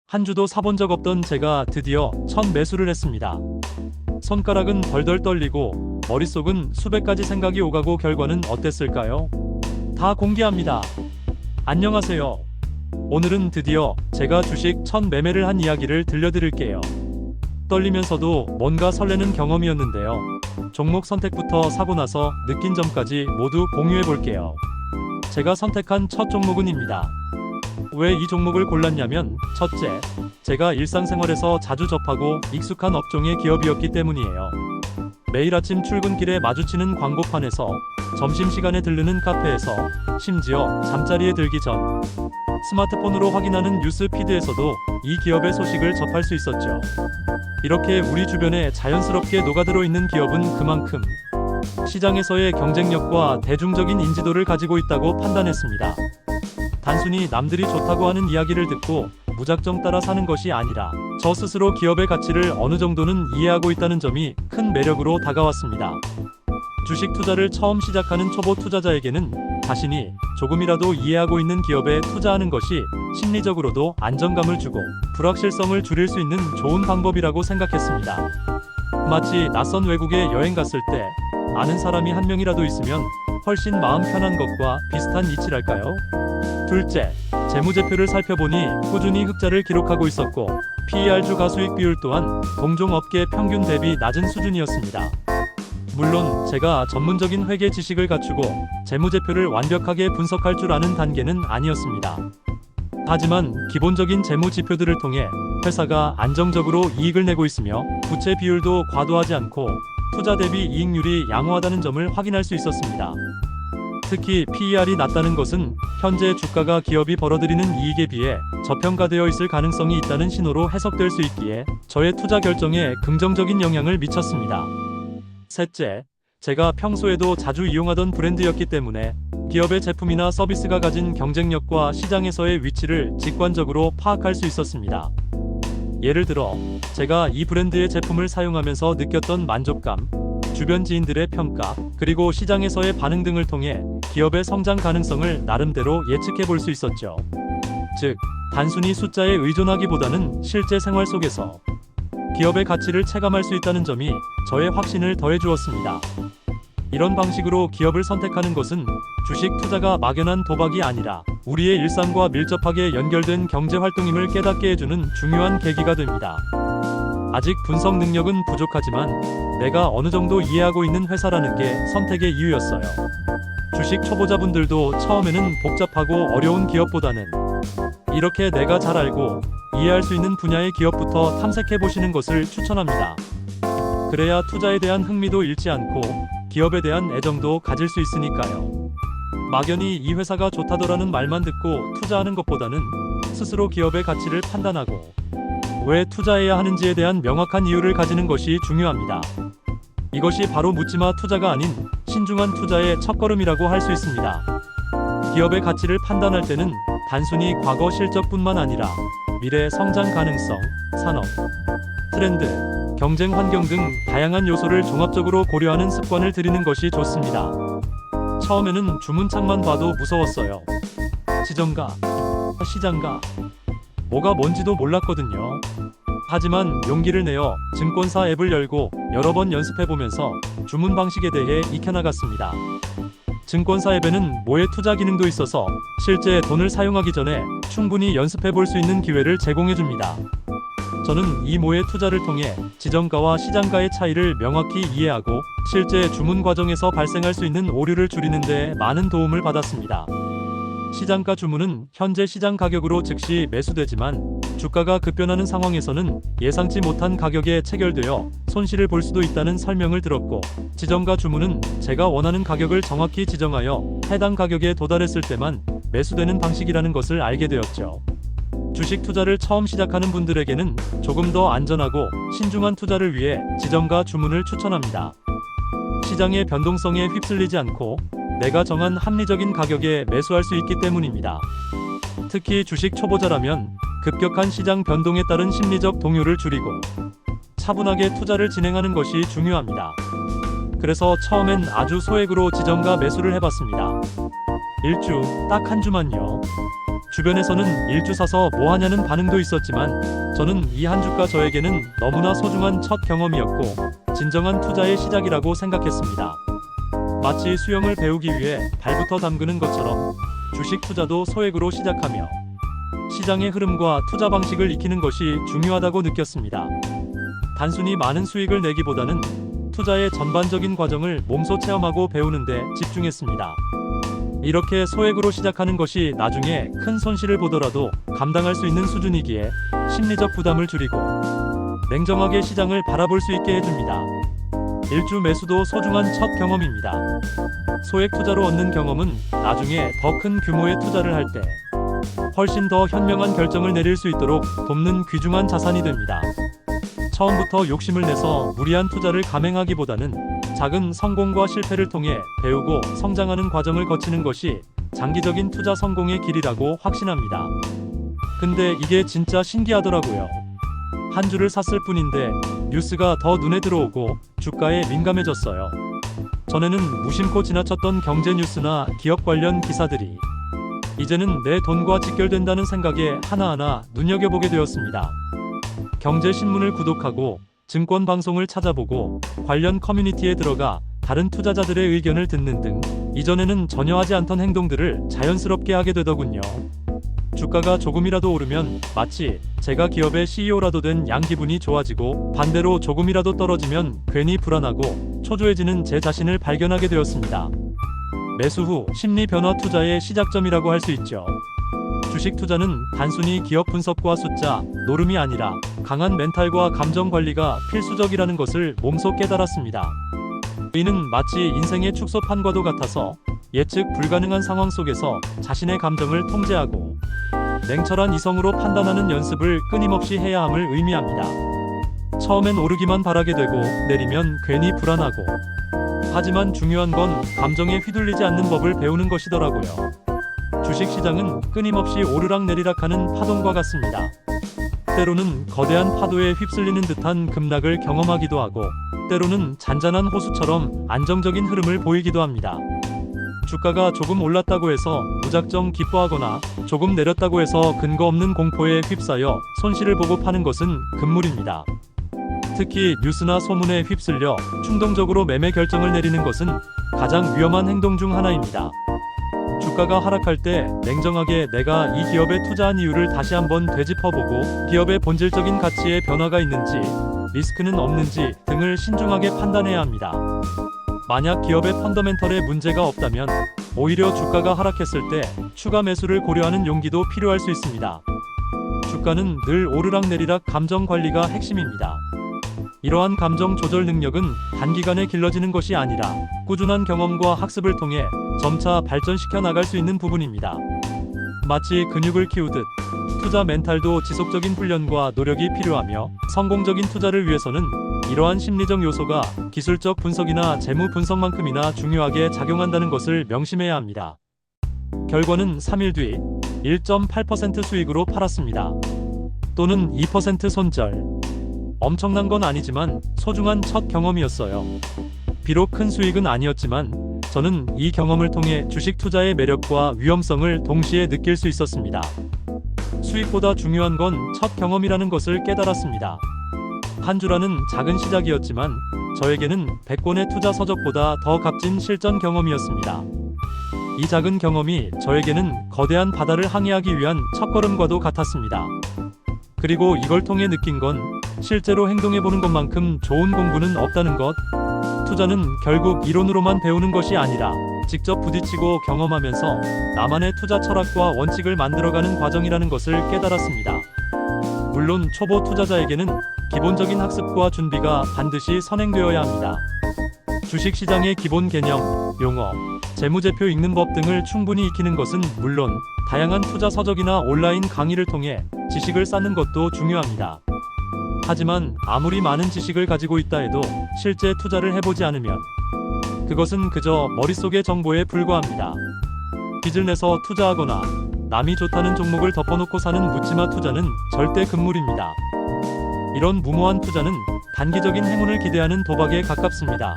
한 주도 사본 적 없던 제가 드디어 첫 매수를 했습니다. 손가락은 덜덜 떨리고 머릿속은 수백 가지 생각이 오가고 결과는 어땠을까요? 다 공개합니다. 안녕하세요. 오늘은 드디어 제가 주식 첫 매매를 한 이야기를 들려드릴게요. 떨리면서도 뭔가 설레는 경험이었는데요. 종목 선택부터 사고 나서 느낀 점까지 모두 공유해 볼게요. 제가 선택한 첫 종목은입니다. 왜 이 종목을 골랐냐면, 첫째, 제가 일상생활에서 자주 접하고 익숙한 업종의 기업이었기 때문이에요. 매일 아침 출근길에 마주치는 광고판에서, 점심시간에 들르는 카페에서, 심지어 잠자리에 들기 전 스마트폰으로 확인하는 뉴스 피드에서도 이 기업의 소식을 접할 수 있었죠. 이렇게 우리 주변에 자연스럽게 녹아들어 있는 기업은 그만큼 시장에서의 경쟁력과 대중적인 인지도를 가지고 있다고 판단했습니다. 단순히 남들이 좋다고 하는 이야기를 듣고 무작정 따라 사는 것이 아니라 저 스스로 기업의 가치를 어느 정도는 이해하고 있다는 점이 큰 매력으로 다가왔습니다. 주식 투자를 처음 시작하는 초보 투자자에게는 자신이 조금이라도 이해하고 있는 기업에 투자하는 것이 심리적으로도 안정감을 주고 불확실성을 줄일 수 있는 좋은 방법이라고 생각했습니다. 마치 낯선 외국에 여행 갔을 때 아는 사람이 한 명이라도 있으면 훨씬 마음 편한 것과 비슷한 이치랄까요? 둘째, 재무제표를 살펴보니 꾸준히 흑자를 기록하고 있었고 PER 주가수익 비율 또한 동종 업계 평균 대비 낮은 수준이었습니다. 물론 제가 전문적인 회계 지식을 갖추고 재무제표를 완벽하게 분석할 줄 아는 단계는 아니었습니다. 하지만 기본적인 재무 지표들을 통해 회사가 안정적으로 이익을 내고 있으며 부채 비율도 과도하지 않고 투자 대비 이익률이 양호하다는 점을 확인할 수 있었습니다. 특히 PER이 낮다는 것은 현재 주가가 기업이 벌어들이는 이익에 비해 저평가되어 있을 가능성이 있다는 신호로 해석될 수 있기에 저의 투자 결정에 긍정적인 영향을 미쳤습니다. 셋째, 제가 평소에도 자주 이용하던 브랜드였기 때문에 기업의 제품이나 서비스가 가진 경쟁력과 시장에서의 위치를 직관적으로 파악할 수 있었습니다. 예를 들어, 제가 이 브랜드의 제품을 사용하면서 느꼈던 만족감, 주변 지인들의 평가, 그리고 시장에서의 반응 등을 통해 기업의 성장 가능성을 나름대로 예측해 볼 수 있었죠. 즉, 단순히 숫자에 의존하기보다는 실제 생활 속에서 기업의 가치를 체감할 수 있다는 점이 저의 확신을 더해주었습니다. 이런 방식으로 기업을 선택하는 것은 주식 투자가 막연한 도박이 아니라 우리의 일상과 밀접하게 연결된 경제활동임을 깨닫게 해주는 중요한 계기가 됩니다. 아직 분석 능력은 부족하지만 내가 어느 정도 이해하고 있는 회사라는 게 선택의 이유였어요. 주식 초보자분들도 처음에는 복잡하고 어려운 기업보다는 이렇게 내가 잘 알고 이해할 수 있는 분야의 기업부터 탐색해보시는 것을 추천합니다. 그래야 투자에 대한 흥미도 잃지 않고 기업에 대한 애정도 가질 수 있으니까요. 막연히 이 회사가 좋다더라는 말만 듣고 투자하는 것보다는 스스로 기업의 가치를 판단하고 왜 투자해야 하는지에 대한 명확한 이유를 가지는 것이 중요합니다. 이것이 바로 묻지마 투자가 아닌 신중한 투자의 첫걸음이라고 할 수 있습니다. 기업의 가치를 판단할 때는 단순히 과거 실적뿐만 아니라 미래 성장 가능성, 산업, 트렌드, 경쟁 환경 등 다양한 요소를 종합적으로 고려하는 습관을 들이는 것이 좋습니다. 처음에는 주문창만 봐도 무서웠어요. 지정가, 시장가, 뭐가 뭔지도 몰랐거든요. 하지만 용기를 내어 증권사 앱을 열고 여러 번 연습해보면서 주문 방식에 대해 익혀나갔습니다. 증권사 앱에는 모의 투자 기능도 있어서 실제 돈을 사용하기 전에 충분히 연습해볼 수 있는 기회를 제공해줍니다. 저는 이 모의 투자를 통해 지정가와 시장가의 차이를 명확히 이해하고 실제 주문 과정에서 발생할 수 있는 오류를 줄이는 데 많은 도움을 받았습니다. 시장가 주문은 현재 시장 가격으로 즉시 매수되지만 주가가 급변하는 상황에서는 예상치 못한 가격에 체결되어 손실을 볼 수도 있다는 설명을 들었고, 지정가 주문은 제가 원하는 가격을 정확히 지정하여 해당 가격에 도달했을 때만 매수되는 방식이라는 것을 알게 되었죠. 주식 투자를 처음 시작하는 분들에게는 조금 더 안전하고 신중한 투자를 위해 지정가 주문을 추천합니다. 시장의 변동성에 휩쓸리지 않고 내가 정한 합리적인 가격에 매수할 수 있기 때문입니다. 특히 주식 초보자라면 급격한 시장 변동에 따른 심리적 동요를 줄이고 차분하게 투자를 진행하는 것이 중요합니다. 그래서 처음엔 아주 소액으로 지정가 매수를 해봤습니다. 일주, 딱 한 주만요. 주변에서는 일주 사서 뭐 하냐는 반응도 있었지만 저는 이 한 주가 저에게는 너무나 소중한 첫 경험이었고 진정한 투자의 시작이라고 생각했습니다. 마치 수영을 배우기 위해 발부터 담그는 것처럼 주식 투자도 소액으로 시작하며 시장의 흐름과 투자 방식을 익히는 것이 중요하다고 느꼈습니다. 단순히 많은 수익을 내기보다는 투자의 전반적인 과정을 몸소 체험하고 배우는 데 집중했습니다. 이렇게 소액으로 시작하는 것이 나중에 큰 손실을 보더라도 감당할 수 있는 수준이기에 심리적 부담을 줄이고 냉정하게 시장을 바라볼 수 있게 해줍니다. 일주 매수도 소중한 첫 경험입니다. 소액 투자로 얻는 경험은 나중에 더 큰 규모의 투자를 할 때 훨씬 더 현명한 결정을 내릴 수 있도록 돕는 귀중한 자산이 됩니다. 처음부터 욕심을 내서 무리한 투자를 감행하기보다는 작은 성공과 실패를 통해 배우고 성장하는 과정을 거치는 것이 장기적인 투자 성공의 길이라고 확신합니다. 근데 이게 진짜 신기하더라고요. 한 주를 샀을 뿐인데 뉴스가 더 눈에 들어오고 주가에 민감해졌어요. 전에는 무심코 지나쳤던 경제 뉴스나 기업 관련 기사들이 이제는 내 돈과 직결된다는 생각에 하나하나 눈여겨보게 되었습니다. 경제신문을 구독하고 증권 방송을 찾아보고 관련 커뮤니티에 들어가 다른 투자자들의 의견을 듣는 등 이전에는 전혀 하지 않던 행동들을 자연스럽게 하게 되더군요. 주가가 조금이라도 오르면 마치 제가 기업의 CEO라도 된 양 기분이 좋아지고 반대로 조금이라도 떨어지면 괜히 불안하고 초조해지는 제 자신을 발견하게 되었습니다. 매수 후 심리 변화 투자의 시작점이라고 할 수 있죠. 주식 투자는 단순히 기업 분석과 숫자, 노름이 아니라 강한 멘탈과 감정 관리가 필수적이라는 것을 몸소 깨달았습니다. 이는 마치 인생의 축소판과도 같아서 예측 불가능한 상황 속에서 자신의 감정을 통제하고 냉철한 이성으로 판단하는 연습을 끊임없이 해야 함을 의미합니다. 처음엔 오르기만 바라게 되고 내리면 괜히 불안하고 하지만 중요한 건 감정에 휘둘리지 않는 법을 배우는 것이더라고요. 주식시장은 끊임없이 오르락내리락하는 파동과 같습니다. 때로는 거대한 파도에 휩쓸리는 듯한 급락을 경험하기도 하고 때로는 잔잔한 호수처럼 안정적인 흐름을 보이기도 합니다. 주가가 조금 올랐다고 해서 무작정 기뻐하거나 조금 내렸다고 해서 근거 없는 공포에 휩싸여 손실을 보고 파는 것은 금물입니다. 특히 뉴스나 소문에 휩쓸려 충동적으로 매매 결정을 내리는 것은 가장 위험한 행동 중 하나입니다. 주가가 하락할 때 냉정하게 내가 이 기업에 투자한 이유를 다시 한번 되짚어보고 기업의 본질적인 가치에 변화가 있는지 리스크는 없는지 등을 신중하게 판단해야 합니다. 만약 기업의 펀더멘털에 문제가 없다면 오히려 주가가 하락했을 때 추가 매수를 고려하는 용기도 필요할 수 있습니다. 주가는 늘 오르락내리락 감정 관리가 핵심입니다. 이러한 감정 조절 능력은 단기간에 길러지는 것이 아니라 꾸준한 경험과 학습을 통해 점차 발전시켜 나갈 수 있는 부분입니다. 마치 근육을 키우듯 투자 멘탈도 지속적인 훈련과 노력이 필요하며 성공적인 투자를 위해서는 이러한 심리적 요소가 기술적 분석이나 재무 분석만큼이나 중요하게 작용한다는 것을 명심해야 합니다. 결과는 3일 뒤 1.8% 수익으로 팔았습니다. 또는 2% 손절. 엄청난 건 아니지만 소중한 첫 경험이었어요. 비록 큰 수익은 아니었지만 저는 이 경험을 통해 주식 투자의 매력과 위험성을 동시에 느낄 수 있었습니다. 수익보다 중요한 건 첫 경험이라는 것을 깨달았습니다. 한 주라는 작은 시작이었지만 저에게는 100권의 투자 서적보다 더 값진 실전 경험이었습니다. 이 작은 경험이 저에게는 거대한 바다를 항해하기 위한 첫걸음과도 같았습니다. 그리고 이걸 통해 느낀 건 실제로 행동해보는 것만큼 좋은 공부는 없다는 것. 투자는 결국 이론으로만 배우는 것이 아니라 직접 부딪히고 경험하면서 나만의 투자 철학과 원칙을 만들어가는 과정이라는 것을 깨달았습니다. 물론 초보 투자자에게는 기본적인 학습과 준비가 반드시 선행되어야 합니다. 주식시장의 기본 개념, 용어, 재무제표 읽는 법 등을 충분히 익히는 것은 물론 다양한 투자 서적이나 온라인 강의를 통해 지식을 쌓는 것도 중요합니다. 하지만 아무리 많은 지식을 가지고 있다 해도 실제 투자를 해보지 않으면 그것은 그저 머릿속의 정보에 불과합니다. 빚을 내서 투자하거나 남이 좋다는 종목을 덮어놓고 사는 묻지마 투자는 절대 금물입니다. 이런 무모한 투자는 단기적인 행운을 기대하는 도박에 가깝습니다.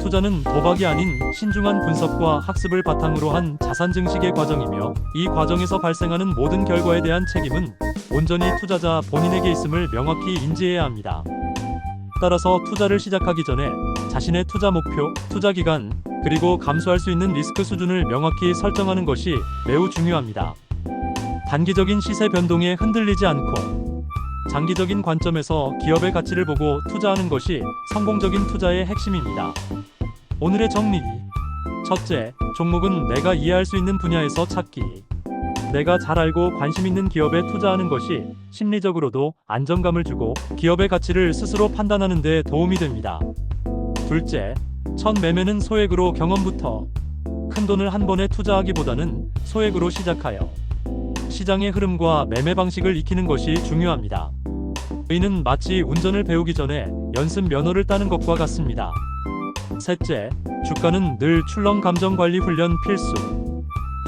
투자는 도박이 아닌 신중한 분석과 학습을 바탕으로 한 자산 증식의 과정이며, 이 과정에서 발생하는 모든 결과에 대한 책임은 온전히 투자자 본인에게 있음을 명확히 인지해야 합니다. 따라서 투자를 시작하기 전에 자신의 투자 목표, 투자 기간, 그리고 감수할 수 있는 리스크 수준을 명확히 설정하는 것이 매우 중요합니다. 단기적인 시세 변동에 흔들리지 않고 장기적인 관점에서 기업의 가치를 보고 투자하는 것이 성공적인 투자의 핵심입니다. 오늘의 정리. 첫째, 종목은 내가 이해할 수 있는 분야에서 찾기. 내가 잘 알고 관심 있는 기업에 투자하는 것이 심리적으로도 안정감을 주고 기업의 가치를 스스로 판단하는 데 도움이 됩니다. 둘째, 첫 매매는 소액으로 경험부터. 큰 돈을 한 번에 투자하기보다는 소액으로 시작하여 시장의 흐름과 매매 방식을 익히는 것이 중요합니다. 이는 마치 운전을 배우기 전에 연습 면허를 따는 것과 같습니다. 셋째, 주가는 늘 출렁 감정 관리 훈련 필수.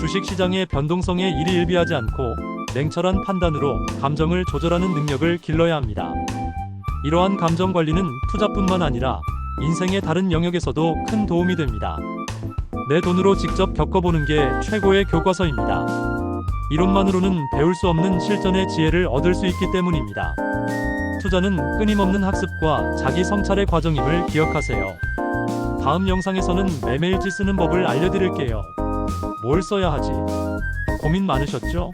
주식시장의 변동성에 일희일비하지 않고 냉철한 판단으로 감정을 조절하는 능력을 길러야 합니다. 이러한 감정 관리는 투자뿐만 아니라 인생의 다른 영역에서도 큰 도움이 됩니다. 내 돈으로 직접 겪어보는 게 최고의 교과서입니다. 이론만으로는 배울 수 없는 실전의 지혜를 얻을 수 있기 때문입니다. 투자는 끊임없는 학습과 자기 성찰의 과정임을 기억하세요. 다음 영상에서는 매매일지 쓰는 법을 알려드릴게요. 뭘 써야 하지? 고민 많으셨죠?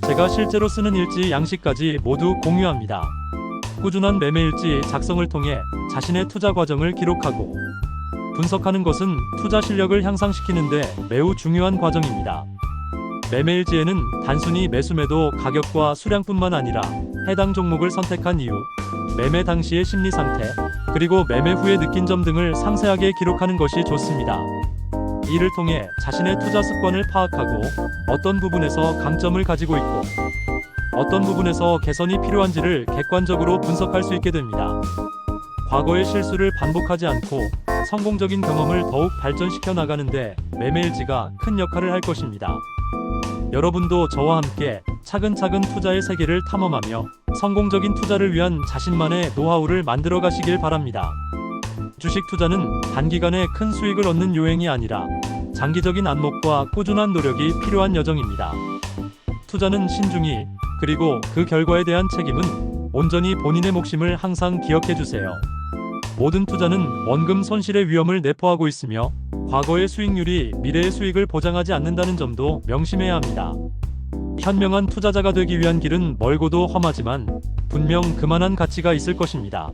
제가 실제로 쓰는 일지 양식까지 모두 공유합니다. 꾸준한 매매일지 작성을 통해 자신의 투자 과정을 기록하고 분석하는 것은 투자 실력을 향상시키는 데 매우 중요한 과정입니다. 매매일지에는 단순히 매수매도 가격과 수량뿐만 아니라 해당 종목을 선택한 이유, 매매 당시의 심리 상태, 그리고 매매 후에 느낀 점 등을 상세하게 기록하는 것이 좋습니다. 이를 통해 자신의 투자 습관을 파악하고 어떤 부분에서 강점을 가지고 있고 어떤 부분에서 개선이 필요한지를 객관적으로 분석할 수 있게 됩니다. 과거의 실수를 반복하지 않고 성공적인 경험을 더욱 발전시켜 나가는데 매매일지가 큰 역할을 할 것입니다. 여러분도 저와 함께 차근차근 투자의 세계를 탐험하며 성공적인 투자를 위한 자신만의 노하우를 만들어 가시길 바랍니다. 주식 투자는 단기간에 큰 수익을 얻는 요행이 아니라 장기적인 안목과 꾸준한 노력이 필요한 여정입니다. 투자는 신중히, 그리고 그 결과에 대한 책임은 온전히 본인의 몫임을 항상 기억해 주세요. 모든 투자는 원금 손실의 위험을 내포하고 있으며 과거의 수익률이 미래의 수익을 보장하지 않는다는 점도 명심해야 합니다. 현명한 투자자가 되기 위한 길은 멀고도 험하지만 분명 그만한 가치가 있을 것입니다.